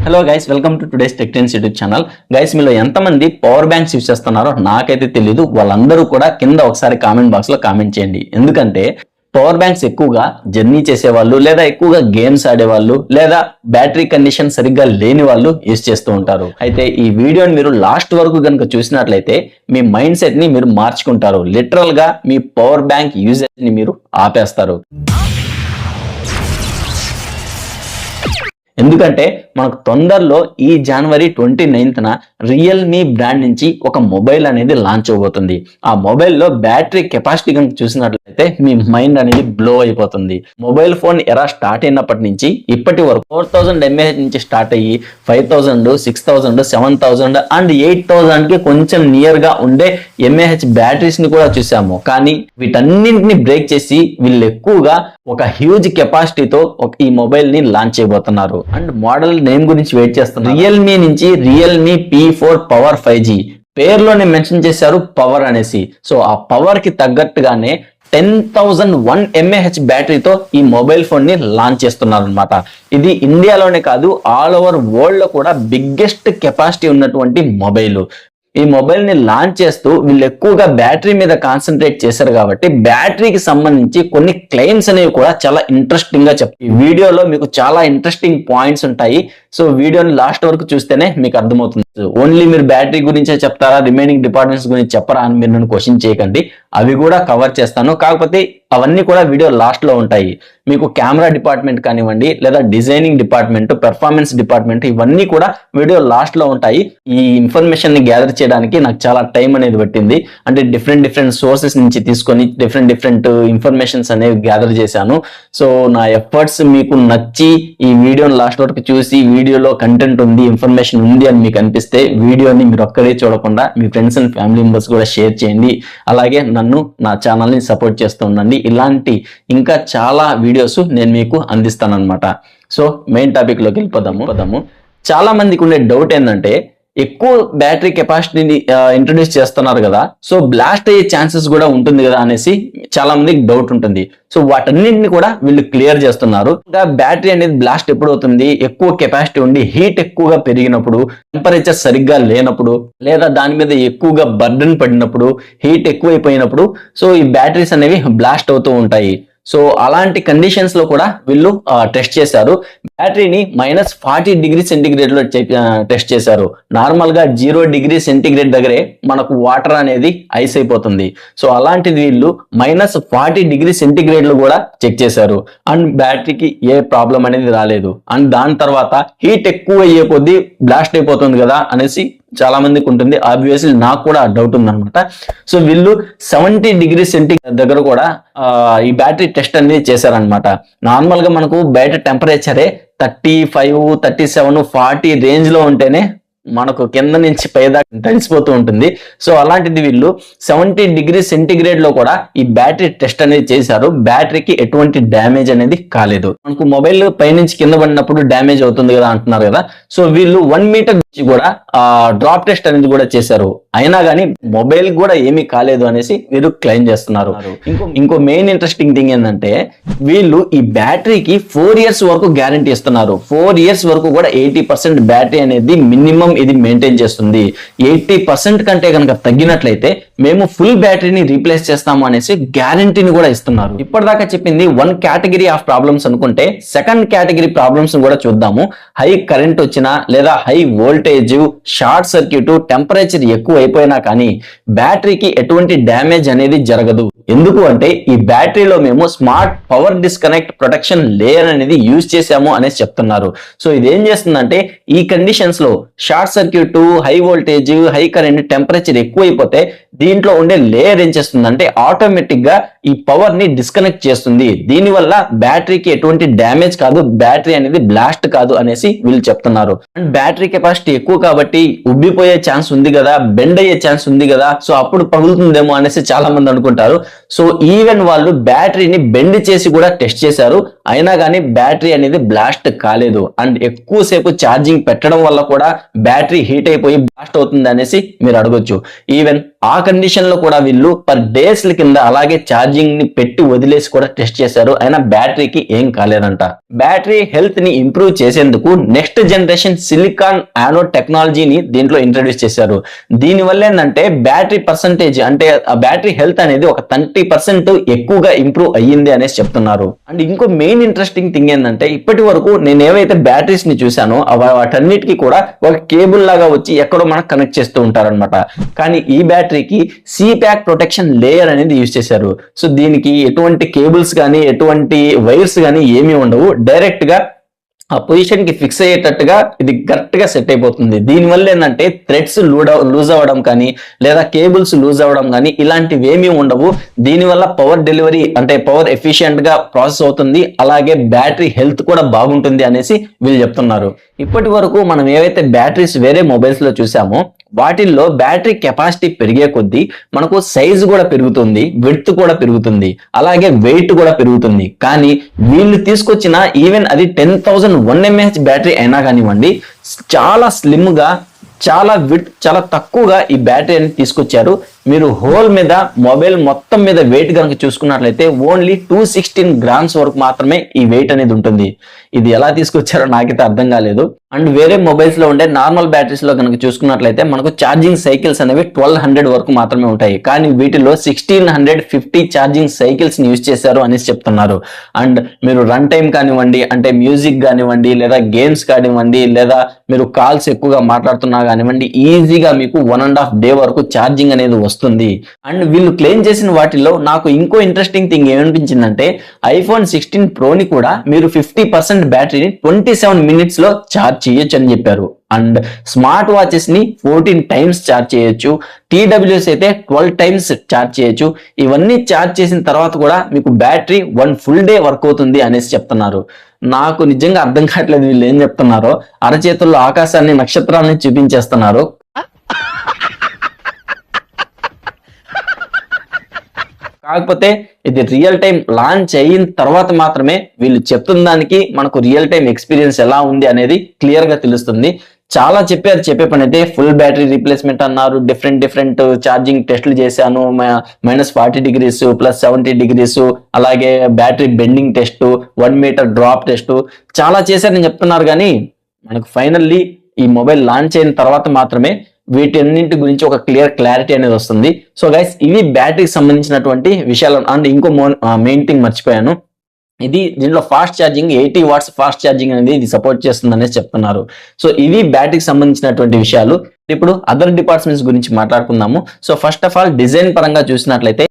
Hello guys, welcome to today's tech trends YouTube channel. Guys, మీలో ఎంతమంది power banks use చేస్తున్నారో నాకైతే తెలియదు. వాళ్ళందరూ కూడా కింద ఒకసారి కామెంట్ బాక్స్ లో కామెంట్ చేయండి. ఎందుకంటే పవర్ బ్యాంక్స్ ఎక్కువగా జర్నీ చేసేవాళ్ళు, లేదా ఎక్కువగా గేమ్స్ ఆడేవాళ్ళు, లేదా బ్యాటరీ కండిషన్ సరిగ్గా లేని వాళ్ళు యూస్ చేస్తూ ఉంటారు. అయితే ఈ వీడియోని మీరు లాస్ట్ వరకు కనుక చూసినట్లయితే మీ మైండ్ సెట్ ని మీరు మార్చుకుంటారు. లిటరల్ గా మీ పవర్ బ్యాంక్ యూజేజ్ ని మీరు ఆపేస్తారు. ఎందుకంటే మనకు తొందరలో ఈ జనవరి 29న రియల్మీ బ్రాండ్ నుంచి ఒక మొబైల్ అనేది లాంచ్ అవబోతుంది. ఆ మొబైల్లో బ్యాటరీ కెపాసిటీ కనుక చూసినట్లయితే మీ మైండ్ అనేది బ్లో అయిపోతుంది. మొబైల్ ఫోన్ ఎరా స్టార్ట్ అయినప్పటి నుంచి ఇప్పటి వరకు 4000 mAh నుంచి స్టార్ట్ అయ్యి 5000, 6000, 7000 అండ్ 8000 కి కొంచెం నియర్ గా ఉండే mAh బ్యాటరీస్ ని కూడా చూసాము. కానీ వీటన్నింటిని బ్రేక్ చేసి వీళ్ళు ఎక్కువగా ఒక హ్యూజ్ కెపాసిటీతో ఈ మొబైల్ ని లాంచ్ చేయబోతున్నారు. అండ్ మోడల్ నేమ్ గురించి వెయిట్ చేస్తున్నారు. రియల్మీ నుంచి రియల్మీ P4 పవర్ 5G పేరులోనే మెన్షన్ చేశారు పవర్ అనేసి. సో ఆ పవర్ కి తగ్గట్టుగానే 10,001 mAh బ్యాటరీతో ఈ మొబైల్ ఫోన్ ని లాంచ్ చేస్తున్నారు అనమాట. ఇది ఇండియాలోనే కాదు, ఆల్ ఓవర్ వరల్డ్ లో కూడా బిగ్గెస్ట్ కెపాసిటీ ఉన్నటువంటి మొబైల్. ఈ మొబైల్ ని లాంచ్ చేస్తూ వీళ్ళు ఎక్కువగా బ్యాటరీ మీద కాన్సన్ట్రేట్ చేశారు కాబట్టి బ్యాటరీకి సంబంధించి కొన్ని క్లెయిమ్స్ అనేవి కూడా చాలా ఇంట్రెస్టింగ్ గా చెప్తారు. ఈ వీడియోలో మీకు చాలా ఇంట్రెస్టింగ్ పాయింట్స్ ఉంటాయి. సో వీడియోని లాస్ట్ వరకు చూస్తేనే మీకు అర్థమవుతుంది. ఓన్లీ మీరు బ్యాటరీ గురించే చెప్తారా, రిమైనింగ్ డిపార్ట్మెంట్స్ గురించి చెప్పరా అని మీరు నన్ను క్వశ్చన్ చేయకండి. అవి కూడా కవర్ చేస్తాను. కాకపోతే అవన్నీ కూడా వీడియో లాస్ట్ లో ఉంటాయి. మీకు కెమెరా డిపార్ట్మెంట్ కానివ్వండి, లేదా డిజైనింగ్ డిపార్ట్మెంట్, పెర్ఫార్మెన్స్ డిపార్ట్మెంట్, ఇవన్నీ కూడా వీడియో లాస్ట్ లో ఉంటాయి. ఈ ఇన్ఫర్మేషన్ ని గ్యాదర్ చేయడానికి నాకు చాలా టైం అనేది పట్టింది. అంటే డిఫరెంట్ సోర్సెస్ నుంచి తీసుకొని డిఫరెంట్ ఇన్ఫర్మేషన్స్ అనేవి గ్యాదర్ చేశాను. సో నా ఎఫర్ట్స్ మీకు నచ్చి ఈ వీడియోని లాస్ట్ వరకు చూసి వీడియోలో కంటెంట్ ఉంది, ఇన్ఫర్మేషన్ ఉంది అని మీకు అనిపిస్తే వీడియోని మీరు ఒక్కడే చూడకుండా మీ ఫ్రెండ్స్ అండ్ ఫ్యామిలీ మెంబర్స్ కూడా షేర్ చేయండి. అలాగే నా ఛానల్ ని సపోర్ట్ చేస్తూ ఉండండి. ఇలాంటి ఇంకా చాలా వీడియోస్ నేను మీకు అందిస్తాను అనమాట. సో మెయిన్ టాపిక్ లోకి వెళ్ళిపోదాము. చాలా మందికి ఉండే డౌట్ ఏంటంటే, ఎక్కువ బ్యాటరీ కెపాసిటీని ఇంట్రొడ్యూస్ చేస్తున్నారు కదా, సో బ్లాస్ట్ అయ్యే ఛాన్సెస్ కూడా ఉంటుంది కదా అనేసి చాలా మందికి డౌట్ ఉంటుంది. సో వాటన్నింటిని కూడా వీళ్ళు క్లియర్ చేస్తున్నారు. బ్యాటరీ అనేది బ్లాస్ట్ ఎప్పుడు అవుతుంది? ఎక్కువ కెపాసిటీ ఉండి హీట్ ఎక్కువగా పెరిగినప్పుడు, టెంపరేచర్ సరిగ్గా లేనప్పుడు, లేదా దాని మీద ఎక్కువగా బర్డన్ పడినప్పుడు, హీట్ ఎక్కువైపోయినప్పుడు సో ఈ బ్యాటరీస్ అనేవి బ్లాస్ట్ అవుతూ ఉంటాయి. సో అలాంటి కండిషన్స్ లో కూడా వీళ్ళు టెస్ట్ చేశారు. బ్యాటరీని -40 డిగ్రీ సెంటిగ్రేడ్ లో టెస్ట్ చేశారు. నార్మల్ గా 0 డిగ్రీ సెంటిగ్రేడ్ దగ్గరే మనకు వాటర్ అనేది ఐస్ అయిపోతుంది. సో అలాంటిది వీళ్ళు -40 డిగ్రీ సెంటిగ్రేడ్ లో కూడా చెక్ చేశారు. అండ్ బ్యాటరీకి ఏ ప్రాబ్లం అనేది రాలేదు. అండ్ దాని తర్వాత హీట్ ఎక్కువ అయ్యే కొద్దీ బ్లాస్ట్ అయిపోతుంది కదా అనేసి చాలా మందికి ఉంటుంది. ఆబ్వియస్లీ నాకు కూడా డౌట్ ఉందన్నమాట. సో వీళ్ళు 70 డిగ్రీ సెంటిగ్రేడ్ దగ్గర కూడా ఈ బ్యాటరీ టెస్ట్ అనేది చేశారనమాట. నార్మల్ గా మనకు బయట టెంపరేచరే 35, 37, 40 రేంజ్ లో ఉంటేనే మనకు కింద నుంచి పైదాకా తెలిసిపోతూ ఉంటుంది. సో అలాంటిది వీళ్ళు 70 డిగ్రీ సెంటిగ్రేడ్ లో కూడా ఈ బ్యాటరీ టెస్ట్ అనేది చేశారు. బ్యాటరీకి ఎటువంటి డ్యామేజ్ అనేది కాలేదు. మనకు మొబైల్ పైనుంచి కింద పడినప్పుడు డ్యామేజ్ అవుతుంది కదా అంటున్నారు కదా. సో వీళ్ళు 1 మీటర్ నుంచి కూడా డ్రాప్ టెస్ట్ అనేది కూడా చేశారు. అయినా కానీ మొబైల్ కూడా ఏమీ కాలేదు అనేసి వీరు క్లెయిమ్ చేస్తున్నారు. ఇంకో మెయిన్ ఇంట్రెస్టింగ్ థింగ్ ఏంటంటే, వీళ్ళు ఈ బ్యాటరీకి 4 years వరకు గ్యారంటీ ఇస్తున్నారు. 4 years వరకు కూడా 80% బ్యాటరీ అనేది మినిమం ఇది మెయింటైన్ చేస్తుంది. 80% కంటే కనుక తగ్గినట్లయితే మేము ఫుల్ బ్యాటరీని రీప్లేస్ చేస్తాము అనేసి గ్యారంటీని కూడా ఇస్తున్నారు. ఇప్పటిదాకా చెప్పింది 1 కేటగిరీ ఆఫ్ ప్రాబ్లమ్స్ అనుకుంటే, సెకండ్ కేటగిరీ ప్రాబ్లమ్స్ కూడా చూద్దాము. హై కరెంట్ వచ్చినా, లేదా high voltage, short circuit, temperature ఎక్కువ అయిపోయినా కానీ బ్యాటరీకి ఎటువంటి డ్యామేజ్ అనేది జరగదు. ఎందుకు అంటే ఈ బ్యాటరీలో మేము smart power disconnect protection layer అనేది యూజ్ చేసాము అనేసి చెప్తున్నారు. సో ఇదేం చేస్తుందంటే, ఈ కండిషన్స్ లో short circuit, high voltage, high current, temperature ఎక్కువైపోతే దీంట్లో ఉండే లేయర్ ఏం చేస్తుందంటే ఆటోమేటిక్ గా ఈ పవర్ ని డిస్కనెక్ట్ చేస్తుంది. దీనివల్ల బ్యాటరీకి ఎటువంటి డ్యామేజ్ కాదు, బ్యాటరీ అనేది బ్లాస్ట్ కాదు అనేసి వీళ్ళు చెప్తున్నారు. అండ్ బ్యాటరీ కెపాసిటీ ఎక్కువ కాబట్టి ఉబ్బిపోయే ఛాన్స్ ఉంది కదా, బెండ్ అయ్యే ఛాన్స్ ఉంది కదా, సో అప్పుడు పగులుతుందేమో అనేసి చాలా మంది అనుకుంటారు. సో ఈవెన్ వాళ్ళు బ్యాటరీని బెండ్ చేసి కూడా టెస్ట్ చేశారు. అయినా కానీ బ్యాటరీ అనేది బ్లాస్ట్ కాలేదు. అండ్ ఎక్కువసేపు ఛార్జింగ్ పెట్టడం వల్ల కూడా బ్యాటరీ హీట్ అయిపోయి బ్లాస్ట్ అవుతుంది అనేసి మీరు అడగొచ్చు. ఈవెన్ ఆ కండిషన్ లో కూడా వీళ్ళు పర్ డేస్ కింద అలాగే ఛార్జింగ్ ని పెట్టి వదిలేసి కూడా టెస్ట్ చేశారు, అయినా బ్యాటరీకి ఏం కాలేదంట. బ్యాటరీ హెల్త్ ని ఇంప్రూవ్ చేసేందుకు నెక్స్ట్ జనరేషన్ సిలికాన్ యానోడ్ టెక్నాలజీని దీంట్లో ఇంట్రడ్యూస్ చేశారు. దీని వల్ల ఏంటంటే బ్యాటరీ పర్సంటేజ్ అంటే ఆ బ్యాటరీ హెల్త్ అనేది ఒక 30% ఎక్కువగా ఇంప్రూవ్ అయ్యింది అనేసి చెప్తున్నారు. అండ్ ఇంకో మెయిన్ ఇంట్రెస్టింగ్ థింగ్ ఏంటంటే ఇప్పటి వరకు నేను ఏవైతే బ్యాటరీస్ ని చూసానో వాటన్నిటికీ కూడా ఒక కేబుల్ లాగా వచ్చి ఎక్కడో మనకు కనెక్ట్ చేస్తూ ఉంటారనమాట. కానీ ఈ బ్యాటరీకి ప్యాక్ ప్రొటెక్షన్ లేయర్ అనేది యూజ్ చేశారు. సో దీనికి ఎటువంటి కేబుల్స్ కానీ ఎటువంటి వైర్స్ కానీ ఏమీ ఉండవు, డైరెక్ట్ గా ఆ పొజిషన్ కి ఫిక్స్ అయ్యేటట్టుగా ఇది కరెక్ట్ గా సెట్ అయిపోతుంది. దీనివల్ల ఏంటంటే థ్రెడ్స్ లూజ్ అవ్వడం కానీ లేదా కేబుల్స్ లూజ్ అవ్వడం కానీ ఇలాంటివి ఏమీ ఉండవు. దీనివల్ల పవర్ డెలివరీ అంటే పవర్ ఎఫిషియెంట్ గా ప్రాసెస్ అవుతుంది, అలాగే బ్యాటరీ హెల్త్ కూడా బాగుంటుంది అనేసి వీళ్ళు చెప్తున్నారు. ఇప్పటి వరకు మనం ఏవైతే బ్యాటరీస్ వేరే మొబైల్స్ లో చూసామో వాటిల్లో బ్యాటరీ కెపాసిటీ పెరిగే కొద్దీ మనకు సైజు కూడా పెరుగుతుంది, విడ్త్ కూడా పెరుగుతుంది, అలాగే వెయిట్ కూడా పెరుగుతుంది. కానీ వీళ్ళు తీసుకొచ్చిన ఈవెన్ అది 10,001 mAh బ్యాటరీ అయినా కానివ్వండి, చాలా స్లిమ్ గా చాలా చాలా తక్కువగా ఈ బ్యాటరీ అనేది తీసుకొచ్చారు. మీరు హోల్ మీద మొబైల్ మొత్తం మీద వెయిట్ కనుక చూసుకున్నట్లయితే ఓన్లీ 216 grams వరకు మాత్రమే ఈ వెయిట్ అనేది ఉంటుంది. ఇది ఎలా తీసుకొచ్చారో నాకైతే అర్థం కాలేదు. అండ్ వేరే మొబైల్స్ లో ఉండే నార్మల్ బ్యాటరీస్ లో కనుక చూసుకున్నట్లయితే మనకు ఛార్జింగ్ సైకిల్స్ అనేవి 1200 వరకు మాత్రమే ఉంటాయి. కానీ వీటిలో 1650 ఛార్జింగ్ సైకిల్స్ ని యూజ్ చేశారు అనేసి చెప్తున్నారు. అండ్ మీరు రన్ టైం కానివ్వండి, అంటే మ్యూజిక్ కానివ్వండి, లేదా గేమ్స్ కానివ్వండి, లేదా మీరు కాల్స్ ఎక్కువగా మాట్లాడుతున్నా కానివ్వండి, ఈజీగా మీకు 1.5 day వరకు ఛార్జింగ్ అనేది వస్తుంది. అండ్ వీళ్ళు క్లెయిమ్ చేసిన వాటిలో నాకు ఇంకో ఇంట్రెస్టింగ్ థింగ్ ఏమనిపించిందంటే iPhone 16 Pro ని కూడా మీరు 50% బ్యాటరీని 27 minutes లో ఛార్జ్ చేయొచ్చు అని చెప్పారు. అండ్ స్మార్ట్ వాచెస్ ని 14 times ఛార్జ్ చేయొచ్చు, TWS అయితే 12 times ఛార్జ్ చేయొచ్చు. ఇవన్నీ ఛార్జ్ చేసిన తర్వాత కూడా మీకు బ్యాటరీ 1 full day వర్క్ అవుతుంది అనేసి చెప్తున్నారు. నాకు నిజంగా అర్థం కావట్లేదు వీళ్ళు ఏం చెప్తున్నారో. అరచేతుల్లో ఆకాశాన్ని నక్షత్రాలని చూపించేస్తున్నారు. కాకపోతే ఇది రియల్ టైం లాంచ్ అయిన తర్వాత మాత్రమే వీళ్ళు చెప్తున్న దానికి మనకు రియల్ టైం ఎక్స్పీరియన్స్ ఎలా ఉంది అనేది క్లియర్ గా తెలుస్తుంది. చాలా చెప్పారు, చెప్పే పని అయితే ఫుల్ బ్యాటరీ రీప్లేస్మెంట్ అన్నారు, డిఫరెంట్ ఛార్జింగ్ టెస్ట్లు చేశాను, -40 degrees +70 degrees, అలాగే battery bending test, 1 meter drop test చాలా చేశారని చెప్తున్నారు. కానీ మనకు ఫైనల్లీ ఈ మొబైల్ లాంచ్ అయిన తర్వాత మాత్రమే వీటన్నింటి గురించి ఒక క్లారిటీ అనేది వస్తుంది. సో గైస్, ఇవి బ్యాటరీకి సంబంధించినటువంటి విషయాలు. అండ్ ఇంకో మెయిన్ థింగ్ మర్చిపోయాను, దీంట్లో fast charging 80 watts fast charging అనేది ఇది సపోర్ట్ చేస్తుంది అనేసి చెప్తున్నారు. సో ఇవి బ్యాటరీకి సంబంధించినటువంటి విషయాలు. ఇప్పుడు అదర్ డిపార్ట్మెంట్స్ గురించి మాట్లాడుకుందాము. So first of all design పరంగా చూసినట్లయితే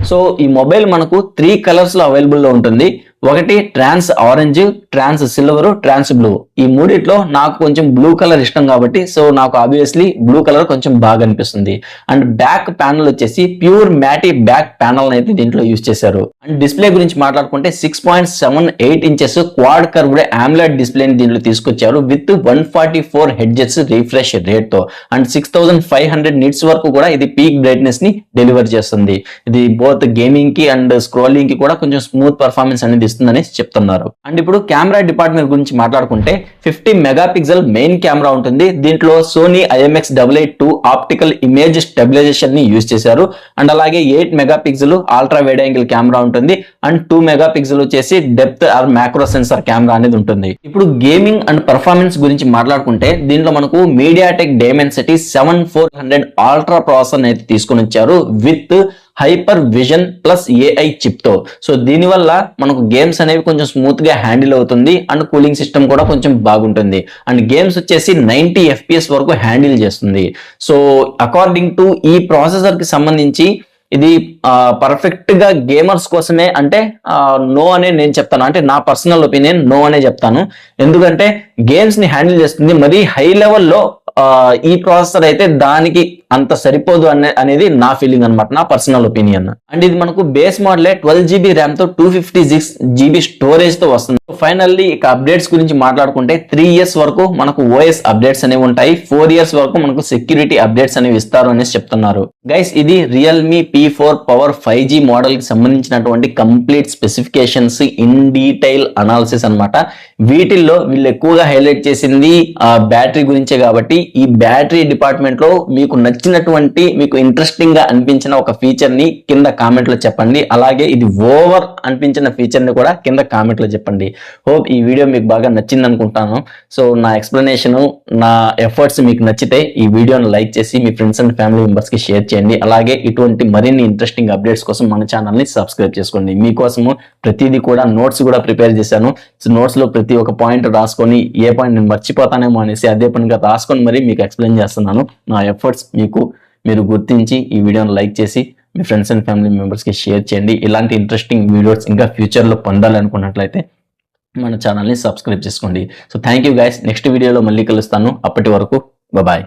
సో ఈ మొబైల్ మనకు 3 కలర్స్ లో అవైలబుల్ లో ఉంటుంది. ఒకటి ట్రాన్స్ ఆరెంజ్, ట్రాన్స్ సిల్వర్, ట్రాన్స్ బ్లూ. ఈ మూడిట్లో నాకు కొంచెం బ్లూ కలర్ ఇష్టం కాబట్టి సో నాకు ఆబ్వియస్లీ బ్లూ కలర్ కొంచెం బాగా అనిపిస్తుంది. అండ్ బ్యాక్ ప్యానల్ వచ్చేసి ప్యూర్ మ్యాటీ బ్యాక్ ప్యానల్ అయితే దీంట్లో యూజ్ చేశారు. అండ్ డిస్ప్లే గురించి మాట్లాడుకుంటే 6.78 inches క్వాడ్ కర్వ్డ్ AMOLED డిస్ప్లేని దీంట్లో తీసుకొచ్చారు విత్ 144 Hz రిఫ్రెష్ రేట్ తో. అండ్ 6500 nits వరకు కూడా ఇది పీక్ బ్రైట్నెస్ ని డెలివర్ చేస్తుంది. ఇది బోత్ గేమింగ్ కి అండ్ స్క్రోలింగ్ కి కూడా కొంచెం స్మూత్ పర్ఫార్మెన్స్ అనేది ఇస్తుందని చెప్తున్నారు. అండ్ ఇప్పుడు కెమెరా డిపార్ట్మెంట్ గురించి మాట్లాడుకుంటే 50 మెగాపిక్సెల్ మెయిన్ కెమెరా ఉంటుంది. దీంట్లో Sony IMX882 optical image stabilisation ని యూజ్ చేశారు. అండ్ అలాగే 8 megapixel ultra wide angle camera ఉంటుంది. అండ్ 2 మెగాపిక్సెల్ వచ్చేసి depth or macro sensor camera అనేది ఉంటుంది. ఇప్పుడు గేమింగ్ అండ్ పర్ఫార్మెన్స్ గురించి మాట్లాడుకుంటే దీంట్లో మనకు మీడియాటెక్ డైమెన్సిటీ 7400 అల్ట్రా ప్రాసెసర్ అయితే తీసుకొని వచ్చారు with hyper vision plus AI chip తో. సో దీనివల్ల మనకు గేమ్స్ అనేవి కొంచెం స్మూత్ గా హ్యాండిల్ అవుతుంది. అండ్ కూలింగ్ సిస్టమ్ కూడా కొంచెం బాగుంటుంది. అండ్ గేమ్స్ వచ్చేసి 90 FPS వరకు హ్యాండిల్ చేస్తుంది. సో అకార్డింగ్ టు ఈ ప్రాసెసర్ కి సంబంధించి ఇది పర్ఫెక్ట్ గా గేమర్స్ కోసమే అంటే నో అనే నేను చెప్తాను. అంటే నా పర్సనల్ ఒపీనియన్ నో అనే చెప్తాను. ఎందుకంటే గేమ్స్ ని హ్యాండిల్ చేస్తుంది, మరి హై లెవెల్లో ఈ ప్రాసెసర్ అయితే దానికి అంత సరిపోదు అనేది నా ఫీలింగ్ అనమాట, నా పర్సనల్ ఒపీనియన్. అండ్ ఇది మనకు బేస్ మోడలే 12 GB ర్యామ్ తో 256 GB స్టోరేజ్ తో వస్తుంది. ఫైనల్లీ ఇక అప్డేట్స్ గురించి మాట్లాడుకుంటే 3 years వరకు మనకు ఓఎస్ అప్డేట్స్ అనేవి ఉంటాయి, 4 years వరకు మనకు సెక్యూరిటీ అప్డేట్స్ అనేవి ఇస్తారు అనేసి చెప్తున్నారు. గైస్ ఇది Realme P4 power 5G model కి సంబంధించినటువంటి complete specifications in detail analysis అన్నమాట. వీటిల్లో వీళ్ళు ఎక్కువగా హైలైట్ చేసింది బ్యాటరీ గురించే కాబట్టి ఈ బ్యాటరీ డిపార్ట్మెంట్ లో మీకు నచ్చినటువంటి మీకు ఇంట్రెస్టింగ్ గా అనిపించిన ఒక ఫీచర్ ని కింద కామెంట్ లో చెప్పండి. అలాగే ఇది ఓవర్ అనిపించిన ఫీచర్ ని కూడా కింద కామెంట్ లో చెప్పండి. హోప్ ఈ వీడియో మీకు బాగా నచ్చింది అనుకుంటాను. సో నా ఎక్స్ప్లెనేషన్, నా ఎఫర్ట్స్ మీకు నచ్చితే ఈ వీడియోని లైక్ చేసి మీ ఫ్రెండ్స్ అండ్ ఫ్యామిలీ మెంబర్స్ కి షేర్ చేయండి. అలాగే ఇటువంటి మరిన్ని ఇంట్రెస్టింగ్ అప్డేట్స్ కోసం మన ఛానల్ ని సబ్స్క్రైబ్ చేసుకోండి. మీకోసము ప్రతిదీ కూడా నోట్స్ కూడా ప్రిపేర్ చేశాను. సో నోట్స్ లో ప్రతి ఒక్క పాయింట్ రాసుకొని ఏ పాయింట్ నేను మర్చిపోతానేమో అనేసి అదే పనిగా రాసుకొని మరి మీకు ఎక్స్ప్లెయిన్ చేస్తున్నాను. నా ఎఫర్ట్స్ మీరు గుర్తించి ఈ వీడియోని లైక్ చేసి మీ ఫ్రెండ్స్ అండ్ ఫ్యామిలీ మెంబర్స్ కి షేర్ చేయండి. ఇలాంటి ఇంట్రెస్టింగ్ వీడియోస్ ఇంకా ఫ్యూచర్ లో పొందాలనుకున్నట్లయితే మన ఛానల్ని సబ్స్క్రైబ్ చేసుకోండి. So thank you guys. Next వీడియోలో మళ్ళీ కలుస్తాను. అప్పటి వరకు బాయ్.